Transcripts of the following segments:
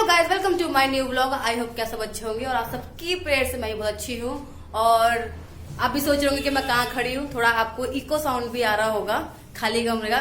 Hello guys, welcome to my new vlog. I hope क्या सब अच्छे होंगे और आप सबकी प्रेयर से मैं बहुत अच्छी हूँ। और आप भी सोच रहे होंगे कि मैं कहाँ खड़ी हूँ। थोड़ा आपको इको साउंड भी आ रहा होगा खाली कमरे का,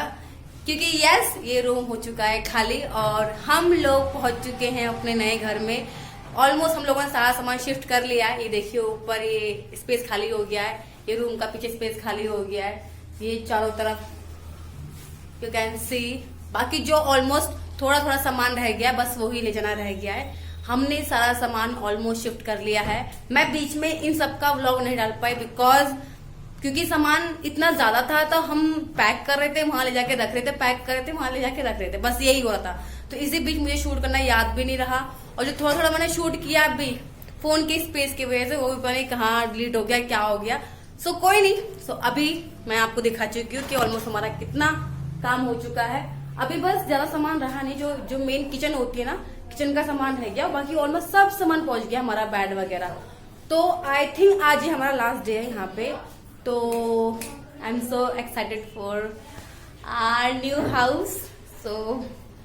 क्योंकि यस ये रूम हो चुका है खाली और हम लोग पहुंच चुके हैं अपने नए घर में। ऑलमोस्ट हम लोगों ने सारा सामान शिफ्ट कर लिया है। ये देखिए ऊपर ये स्पेस खाली हो गया है, ये रूम का पीछे स्पेस खाली हो गया है, ये चारों तरफ यू कैन सी। बाकी जो ऑलमोस्ट थोड़ा थोड़ा सामान रह गया, बस वही ले जाना रह गया है। हमने सारा सामान ऑलमोस्ट शिफ्ट कर लिया है। मैं बीच में इन सब का व्लॉग नहीं डाल पाई क्योंकि सामान इतना ज्यादा था, तो हम पैक कर रहे थे, वहां ले जाके रख रहे थे, पैक कर रहे थे, वहां ले जाके रख रहे थे, बस यही हुआ था। तो इसी बीच मुझे शूट करना याद भी नहीं रहा। और जो थोड़ा थोड़ा मैंने शूट किया अभी फोन की स्पेस की वजह से, वो भी पता नहीं कहाँ डिलीट हो गया, क्या हो गया। सो कोई नहीं। सो अभी मैं आपको दिखा चुकी हूँ कि ऑलमोस्ट हमारा कितना काम हो चुका है। अभी बस ज्यादा सामान रहा नहीं, जो मेन किचन होती है ना, किचन का सामान रह गया, बाकी ऑलमोस्ट सब सामान पहुंच गया, हमारा बेड वगैरह। तो आई थिंक आज ही हमारा लास्ट डे है यहाँ पे। तो I am so excited for our new house. So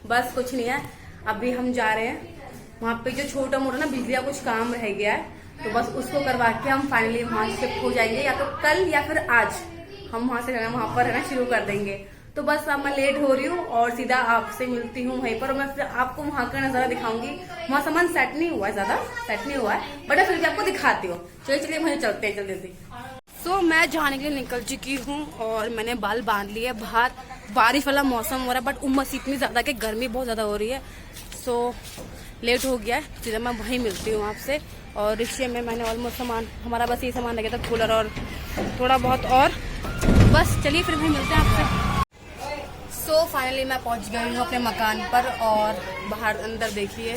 बस कुछ नहीं है, अभी हम जा रहे हैं वहाँ पे। जो छोटा मोटा ना बिजली का कुछ काम रह गया है, तो बस उसको करवा के हम फाइनली वहाँ शिफ्ट हो जाएंगे, या तो कल या फिर आज हम वहाँ से रहना, वहाँ पर रहना शुरू कर देंगे। तो बस अब मैं लेट हो रही हूँ और सीधा आपसे मिलती हूँ वहीं पर। और मैं फिर आपको वहाँ का नजारा दिखाऊंगी। वहाँ सामान सेट नहीं हुआ है, ज्यादा सेट नहीं हुआ है, बट फिर भी आपको दिखाती हूँ। चलिए चलिए वहीं चलते हैं जल्दी जल्दी। सो मैं जाने के लिए निकल चुकी हूँ और मैंने बाल बांध लिए। बाहर बारिश वाला मौसम हो रहा है, बट उमस इतनी ज्यादा कि गर्मी बहुत ज्यादा हो रही है। सो लेट हो गया है, सीधा मैं वहीं मिलती हूँ आपसे। और रिक्शे में मैंने ऑलमोस्ट सामान, हमारा बस ये सामान लगे था, कूलर और थोड़ा बहुत, और बस चलिए फिर वहीं मिलते हैं आपसे। सो फाइनली मैं पहुंच गई हूँ अपने मकान पर। और बाहर अंदर देखिए,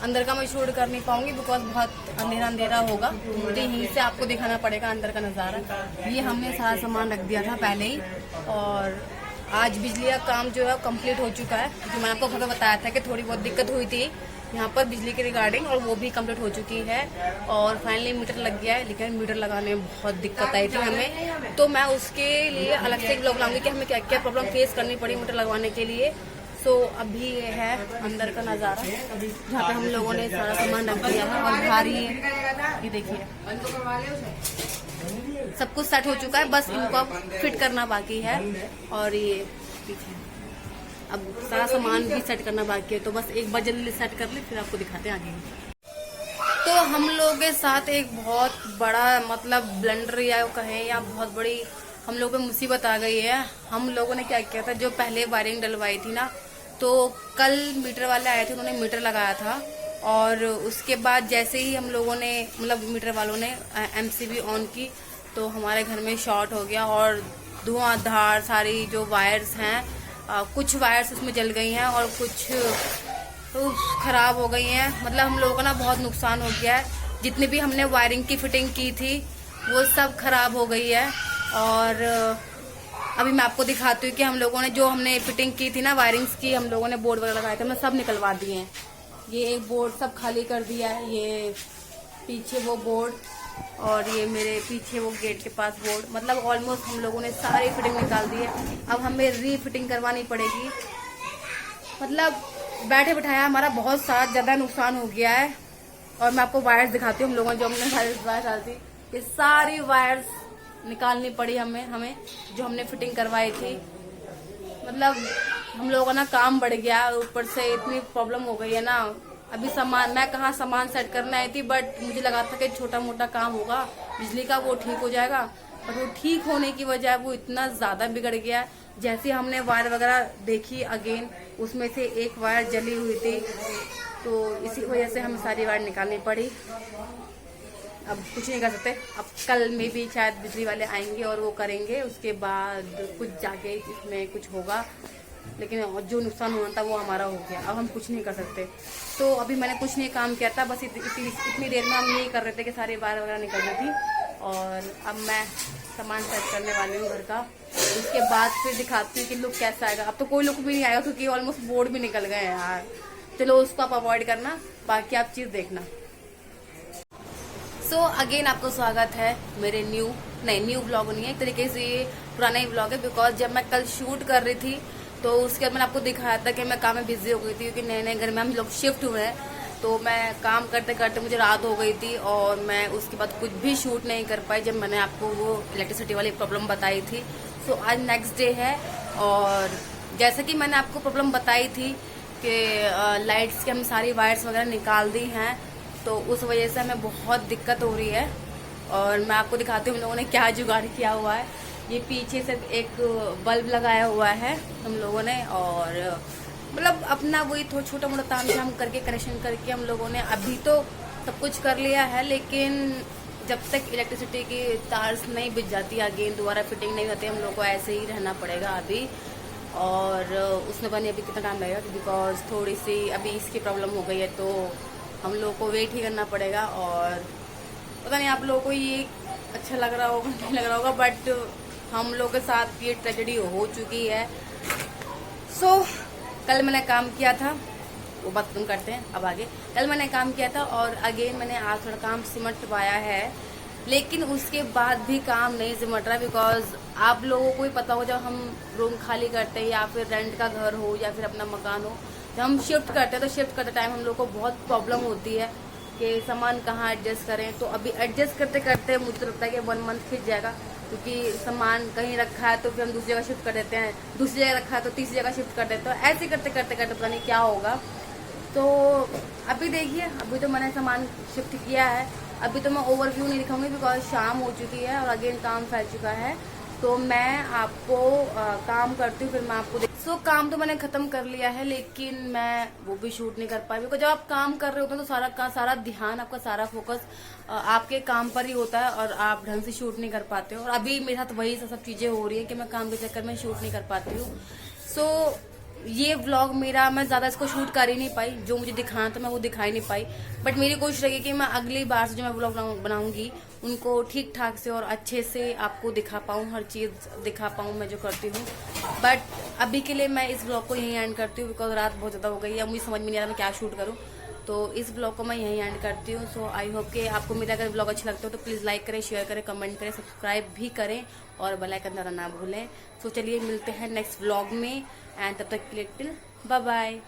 अंदर का मैं शूट कर नहीं पाऊंगी बिकॉज बहुत अंधेरा अंधेरा होगा, तो मुझे यहीं से आपको दिखाना पड़ेगा अंदर का नज़ारा। ये हमने सारा सामान रख दिया था पहले ही। और आज बिजली का काम जो है कंप्लीट हो चुका है, जो मैंने आपको घर में बताया था कि थोड़ी बहुत दिक्कत हुई थी यहाँ पर बिजली के रिगार्डिंग, और वो भी कंप्लीट हो चुकी है। और फाइनली मीटर लग गया है, लेकिन मीटर लगाने में बहुत दिक्कत आई थी हमें। तो मैं उसके लिए अलग से एक ब्लॉग लाऊंगी कि हमें क्या क्या प्रॉब्लम फेस करनी पड़ी मीटर लगवाने के लिए। सो अभी ये है अंदर का नज़ारा, जहाँ पे हम लोगों ने सारा सामान रख दिया है। और बाहर ये देखिए सब कुछ सेट हो चुका है, बस इनको अब फिट करना बाकी है। और ये पीछे अब सारा सामान भी सेट करना बाकी है, तो बस एक बार जल्दी सेट कर ले, फिर आपको दिखाते हैं आगे। तो हम लोगों के साथ एक बहुत बड़ा मतलब ब्लंडर या कहें या बहुत बड़ी हम लोगों पे मुसीबत आ गई है। हम लोगों ने क्या किया था, जो पहले वायरिंग डलवाई थी ना, तो कल मीटर वाले आए थे, उन्होंने मीटर लगाया था। और उसके बाद जैसे ही हम लोगों ने मतलब मीटर वालों ने एमसीबी ऑन की, तो हमारे घर में शॉर्ट हो गया और धुआंधार सारी जो वायर्स हैं, कुछ वायर्स उसमें जल गई हैं और कुछ खराब हो गई हैं। मतलब हम लोगों का ना बहुत नुकसान हो गया है। जितनी भी हमने वायरिंग की फिटिंग की थी वो सब खराब हो गई है। और अभी मैं आपको दिखाती हूँ कि हम लोगों ने जो हमने फिटिंग की थी ना वायरिंग्स की, हम लोगों ने बोर्ड वगैरह लगाए थे, हमने सब निकलवा दिए हैं। ये एक बोर्ड सब खाली कर दिया है, ये पीछे वो बोर्ड, और ये मेरे पीछे वो गेट के पास बोर्ड। मतलब ऑलमोस्ट हम लोगों ने सारी फिटिंग निकाल दी है। अब हमें रीफिटिंग करवानी पड़ेगी। मतलब बैठे बिठाया हमारा बहुत सारा ज़्यादा नुकसान हो गया है। और मैं आपको वायर्स दिखाती हूँ, हम लोगों ने जो हमने वायर डाली थी, ये सारी वायर्स निकालनी पड़ी हमें जो हमने फिटिंग करवाई थी। मतलब हम लोगों का ना काम बढ़ गया, ऊपर से इतनी प्रॉब्लम हो गई है ना। अभी सामान, मैं कहाँ सामान सेट करने आई थी, बट मुझे लगा था कि छोटा मोटा काम होगा बिजली का, वो ठीक हो जाएगा। पर वो ठीक होने की वजह वो इतना ज़्यादा बिगड़ गया। जैसे हमने वायर वगैरह देखी अगेन, उसमें से एक वायर जली हुई थी, तो इसी वजह से हमें सारी वायर निकालनी पड़ी। अब कुछ नहीं कर सकते। अब कल में भी शायद बिजली वाले आएंगे और वो करेंगे, उसके बाद कुछ जाके इसमें कुछ होगा। लेकिन जो नुकसान होना था वो हमारा हो गया, अब हम कुछ नहीं कर सकते। तो अभी मैंने कुछ नहीं काम किया था, बस इतनी देर में हम यही कर रहे थे कि सारी वायर वगैरह निकलनी थी। और अब मैं सामान सेट करने वाली हूँ घर का, उसके बाद फिर दिखाती हूँ कि लुक कैसा आएगा। अब तो कोई लुक भी नहीं आएगा क्योंकि ऑलमोस्ट बोर्ड भी निकल गए हैं यार। चलो उसको आप अवॉइड करना, बाकी आप चीज़ देखना। सो अगेन आपको स्वागत है मेरे न्यू ब्लॉग नहीं है, एक तरीके से ये पुराना ही ब्लॉग है। बिकॉज जब मैं कल शूट कर रही थी तो उसके बाद मैंने आपको दिखाया था कि मैं काम में बिजी हो गई थी, क्योंकि नए नए घर में हम लोग शिफ्ट हुए हैं। तो मैं काम करते करते मुझे रात हो गई थी और मैं उसके बाद कुछ भी शूट नहीं कर पाई जब मैंने आपको वो इलेक्ट्रिसिटी वाली प्रॉब्लम बताई थी। सो आज नेक्स्ट डे है और जैसा कि मैंने आपको प्रॉब्लम बताई थी कि लाइट्स के हम सारी वायर्स वगैरह निकाल दी हैं, तो उस वजह से हमें बहुत दिक्कत हो रही है। और मैं आपको दिखाती हूँ हम लोगों ने क्या जुगाड़ किया हुआ है। ये पीछे से एक बल्ब लगाया हुआ है हम लोगों ने, और मतलब अपना वही थोड़ा छोटा मोटा ताम झाम करके कनेक्शन करके हम लोगों ने अभी तो सब कुछ कर लिया है। लेकिन जब तक इलेक्ट्रिसिटी की तार्स नहीं बिछ जाती, अगेन दोबारा फिटिंग नहीं होती, हम लोग को ऐसे ही रहना पड़ेगा अभी। और उसमें बने अभी कितना टाइम लगेगा, बिकॉज थोड़ी सी अभी इसकी प्रॉब्लम हो गई है, तो हम लोग को वेट ही करना पड़ेगा। और पता नहीं आप लोगों को ये अच्छा लग रहा होगा नहीं लग रहा होगा, बट हम लोग के साथ ये ट्रेजेडी हो चुकी है। सो कल मैंने काम किया था, वो बात खत्म करते हैं अब आगे। कल मैंने काम किया था और अगेन मैंने आज थोड़ा काम सिमटवाया है, लेकिन उसके बाद भी काम नहीं सिमट रहा। बिकॉज आप लोगों को ही पता हो, जब हम रूम खाली करते हैं या फिर रेंट का घर हो या फिर अपना मकान हो, जब हम शिफ्ट करते हैं तो शिफ्ट करते टाइम हम लोग को बहुत प्रॉब्लम होती है कि सामान कहाँ एडजस्ट करें। तो अभी एडजस्ट करते करते मुझे तो लगता है कि 1 मंथ खिंच जाएगा, क्योंकि सामान कहीं रखा है तो फिर हम दूसरी जगह शिफ्ट कर देते हैं, दूसरी जगह रखा है तो तीसरी जगह शिफ्ट कर देते हैं। ऐसे करते करते करते पता नहीं क्या होगा। तो अभी देखिए, अभी तो मैंने सामान शिफ्ट किया है, अभी तो मैं ओवरव्यू नहीं दिखाऊंगी बिकॉज शाम हो चुकी है और अगेन काम फैल चुका है। तो मैं आपको काम करती हूँ, फिर मैं आपको काम तो मैंने खत्म कर लिया है, लेकिन मैं वो भी शूट नहीं कर पाई। बिकॉज जब आप काम कर रहे होते हैं तो सारा ध्यान, आपका सारा फोकस आपके काम पर ही होता है और आप ढंग से शूट नहीं कर पाते हो। और अभी मेरे साथ वही सब चीजें हो रही है कि मैं काम के चक्कर में शूट नहीं कर पाती हूँ। सो ये व्लॉग मेरा, मैं ज़्यादा इसको शूट कर ही नहीं पाई, जो मुझे दिखाना था मैं वो दिखा ही नहीं पाई। बट मेरी कोशिश रहेगी कि मैं अगली बार से जो मैं व्लॉग बनाऊंगी उनको ठीक ठाक से और अच्छे से आपको दिखा पाऊँ, हर चीज़ दिखा पाऊँ मैं जो करती हूँ। बट अभी के लिए मैं इस व्लॉग को यहीं एंड करती हूँ, बिकॉज रात बहुत ज़्यादा हो गई है, मुझे समझ में नहीं आ रहा मैं क्या शूट करूँ। तो इस ब्लॉग को मैं यहीं एंड करती हूँ। सो आई होप कि आपको मेरा अगर ब्लॉग अच्छा लगता हो तो प्लीज़ लाइक करें, शेयर करें, कमेंट करें, सब्सक्राइब भी करें और बेल आइकन दबाना ना भूलें। सो चलिए मिलते हैं नेक्स्ट ब्लॉग में, एंड तब तक के लिए बाय बाय।